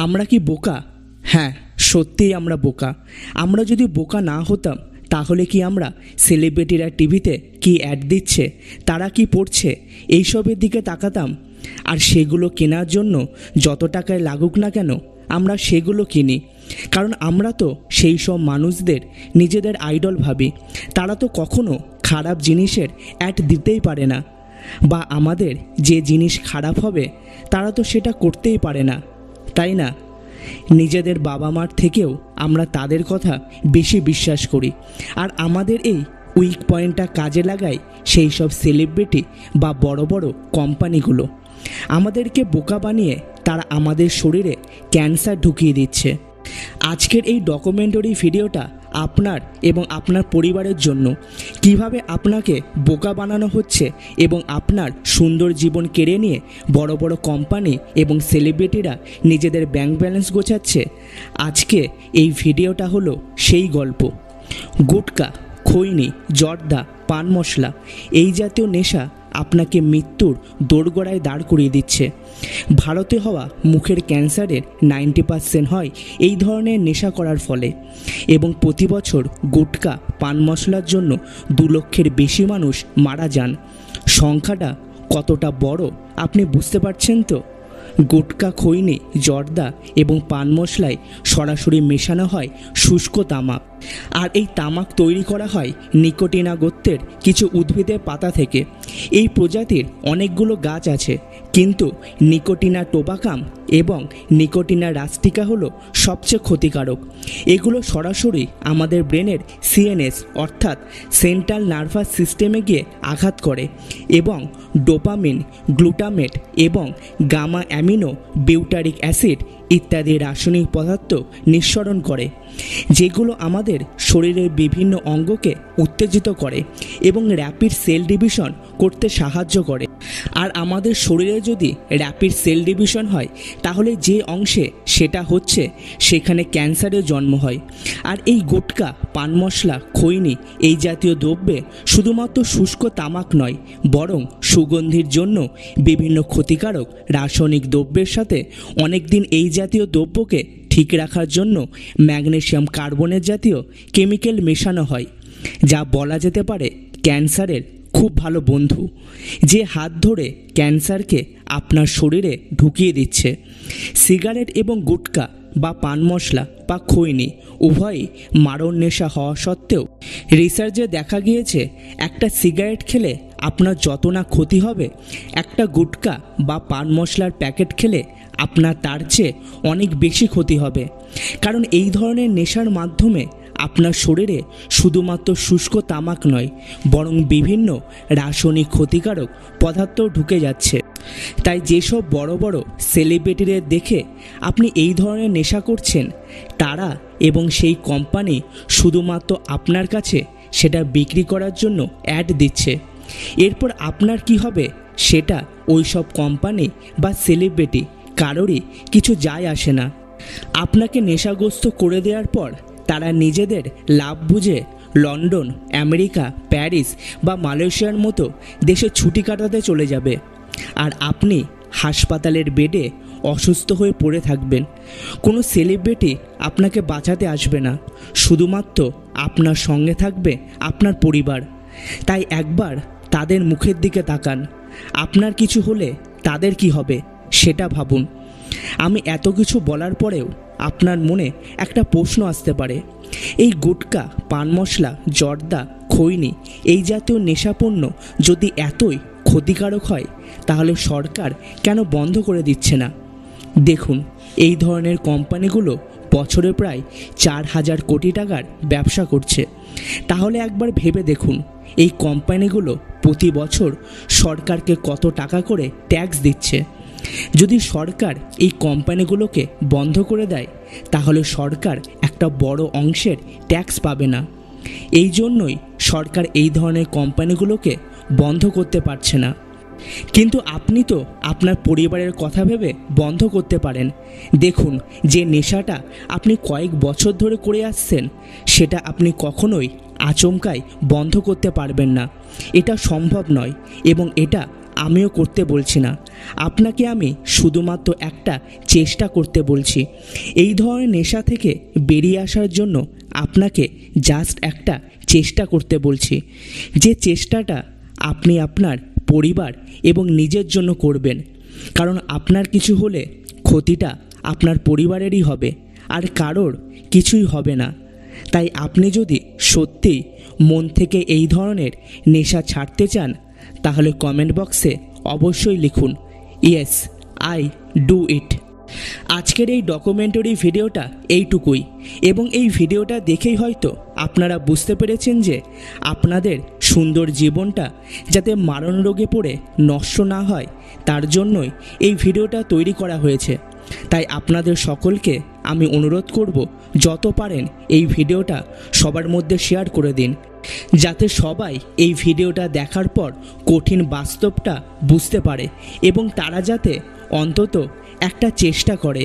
আমরা কি বোকা? হ্যাঁ, সত্যিই আমরা বোকা। আমরা যদি বোকা না হতাম তাহলে কি আমরা সেলিব্রিটিরা টিভিতে কি অ্যাড দিচ্ছে, তারা কি পড়ছে, এইসবের দিকে তাকাতাম? আর সেগুলো কেনার জন্য যত টাকায় লাগুক না কেন আমরা সেগুলো কিনি, কারণ আমরা তো সেই সব মানুষদের নিজেদের আইডল ভাবি। তারা তো কখনো খারাপ জিনিসের অ্যাড দিতেই পারে না, বা আমাদের যে জিনিস খারাপ হবে তারা তো সেটা করতেই পারে না, তাই না? নিজেদের বাবা মার থেকেও আমরা তাদের কথা বেশি বিশ্বাস করি, আর আমাদের এই উইক পয়েন্টটা কাজে লাগায় সেই সব সেলিব্রিটি বা বড় বড় কোম্পানিগুলো। আমাদেরকে বোকা বানিয়ে তারা আমাদের শরীরে ক্যান্সার ঢুকিয়ে দিচ্ছে। আজকের এই ডকুমেন্টারি ভিডিওটা আপনার এবং আপনার পরিবারের জন্য, কিভাবে আপনাকে বোকা বানানো হচ্ছে এবং আপনার সুন্দর জীবন কেড়ে নিয়ে বড় বড় কোম্পানি এবং সেলিব্রিটিরা নিজেদের ব্যাংক ব্যালেন্স গোছাচ্ছে। আজকে এই ভিডিওটা হলো সেই গল্প। গুটকা, খৈনি, জর্দা, পান মশলা, এই জাতীয় নেশা আপনাকে মৃত্যুর দোরগোড়ায় দাঁড় করিয়ে দিচ্ছে। ভারতে হওয়া মুখের ক্যান্সারের 90% হয় এই ধরনের নেশা করার ফলে, এবং প্রতি বছর গুটকা, পান মশলার জন্য 2 লক্ষের বেশি মানুষ মারা যান। সংখ্যাটা কতটা বড় আপনি বুঝতে পারছেন তো? গুটকা, খৈনি, জর্দা এবং পান মশলায় সরাসরি মেশানো হয় শুষ্ক তামাক, আর এই তামাক তৈরি করা হয় নিকোটিনা গোত্রের কিছু উদ্ভিদের পাতা থেকে। এই প্রজাতির অনেকগুলো গাছ আছে, কিন্তু নিকোটিনা টোবাকাম এবং নিকোটিনা রাস্টিকা হলো সবচেয়ে ক্ষতিকারক। এগুলো সরাসরি আমাদের ব্রেনের সিএনএস অর্থাৎ সেন্ট্রাল নার্ভাস সিস্টেমে গিয়ে আঘাত করে এবং ডোপামিন, গ্লুটামেট এবং গামা অ্যামিনো বিউটারিক অ্যাসিড ইত্যাদি রাসায়নিক পদার্থ নিঃসরণ করে, যেগুলো আমাদের শরীরের বিভিন্ন অঙ্গকে উত্তেজিত করে এবং র্যাপিড সেল ডিভিশন করতে সাহায্য করে। আর আমাদের শরীরে যদি র্যাপিড সেল ডিভিশন হয় তাহলে যে অংশে সেটা হচ্ছে সেখানে ক্যান্সারের জন্ম হয়। আর এই গুটকা, পান মশলা, খৈনি এই জাতীয় দ্রব্যে শুধুমাত্র শুষ্ক তামাক নয়, বরং সুগন্ধির জন্য বিভিন্ন ক্ষতিকারক রাসায়নিক দ্রব্যের সাথে অনেক দিন এই জাতীয় দ্রব্যকে ঠিক রাখার জন্য ম্যাগনেসিয়াম কার্বনেট জাতীয় কেমিক্যাল মেশানো হয়, যা বলা যেতে পারে ক্যান্সারের খুব ভালো বন্ধু, যে হাত ধরে ক্যান্সারকে আপনার শরীরে ঢুকিয়ে দিচ্ছে। সিগারেট এবং গুটকা বা পান মশলা বা খৈনি উভয়ই মারণ নেশা হওয়া সত্ত্বেও রিসার্চে দেখা গিয়েছে একটা সিগারেট খেলে আপনার যত না ক্ষতি হবে, একটা গুটকা বা পান মশলার প্যাকেট খেলে আপনার তার চেয়ে অনেক বেশি ক্ষতি হবে। কারণ এই ধরনের নেশার মাধ্যমে আপনার শরীরে শুধুমাত্র শুষ্ক তামাক নয়, বরং বিভিন্ন রাসায়নিক ক্ষতিকারক পদার্থ ঢুকে যাচ্ছে। তাই যেসব বড় বড় সেলিব্রিটিদের দেখে আপনি এই ধরনের নেশা করছেন, তারা এবং সেই কোম্পানি শুধুমাত্র আপনার কাছে সেটা বিক্রি করার জন্য অ্যাড দিচ্ছে। এরপর আপনার কি হবে সেটা ওই সব কোম্পানি বা সেলিব্রিটি কারোরই কিছু যায় আসে না। আপনাকে নেশাগ্রস্ত করে দেওয়ার পর তারা নিজেদের লাভ বুঝে লন্ডন, আমেরিকা, প্যারিস বা মালয়েশিয়ার মতো দেশে ছুটি কাটাতে চলে যাবে, আর আপনি হাসপাতালের বেডে অসুস্থ হয়ে পড়ে থাকবেন। কোনো সেলিব্রিটি আপনাকে বাঁচাতে আসবে না, শুধুমাত্র আপনার সঙ্গে থাকবে আপনার পরিবার। তাই একবার তাদের মুখের দিকে তাকান। আপনার কিছু হলে তাদের কি হবে সেটা ভাবুন। আমি এত কিছু বলার পরেও আপনার মনে একটা প্রশ্ন আসতে পারে, এই গুটকা, পান মশলা, জর্দা, খৈনি এই জাতীয় নেশাপণ্য যদি এতই ক্ষতিকারক হয় তাহলে সরকার কেন বন্ধ করে দিচ্ছে না? দেখুন, এই ধরনের কোম্পানিগুলো বছরে প্রায় 4000 কোটি টাকার ব্যবসা করছে। তাহলে একবার ভেবে দেখুন, এই কোম্পানিগুলো প্রতি বছর সরকারকে কত টাকা করে ট্যাক্স দিচ্ছে। যদি সরকার এই কোম্পানিগুলোকে বন্ধ করে দেয় তাহলে সরকার একটা বড় অংশের ট্যাক্স পাবে না। এই জন্যই সরকার এই ধরনের কোম্পানিগুলোকে বন্ধ করতে পারছে না। কিন্তু আপনি তো আপনার পরিবারের কথা ভেবে বন্ধ করতে পারেন। দেখুন, যে নেশাটা আপনি কয়েক বছর ধরে করে আসছেন সেটা আপনি কখনোই আচমকাই বন্ধ করতে পারবেন না। এটা সম্ভব নয় এবং এটা আমিও করতে বলছি না। আপনাকে আমি শুধুমাত্র একটা চেষ্টা করতে বলছি। এই ধরনের নেশা থেকে বেরিয়ে আসার জন্য আপনাকে জাস্ট একটা চেষ্টা করতে বলছি, যে চেষ্টাটা আপনি আপনার পরিবার এবং নিজের জন্য করবেন। কারণ আপনার কিছু হলে ক্ষতিটা আপনার পরিবারেরই হবে, আর কারোর কিছুই হবে না। তাই আপনি যদি সত্যিই মন থেকে এই ধরনের নেশা ছাড়তে চান, তাহলে কমেন্ট বক্সে অবশ্যই লিখুন, ইয়েস আই ডু ইট। আজকের এই ডকুমেন্টারি ভিডিওটা এইটুকুই, এবং এই ভিডিওটা দেখেই হয়তো আপনারা বুঝতে পেরেছেন যে আপনাদের সুন্দর জীবনটা যাতে মারণ রোগে পড়ে নষ্ট না হয়, তার জন্যই এই ভিডিওটা তৈরি করা হয়েছে। তাই আপনাদের সকলকে আমি অনুরোধ করব, যত পারেন এই ভিডিওটা সবার মধ্যে শেয়ার করে দিন, যাতে সবাই এই ভিডিওটা দেখার পর কঠিন বাস্তবটা বুঝতে পারে এবং তারা যাতে অন্তত একটা চেষ্টা করে।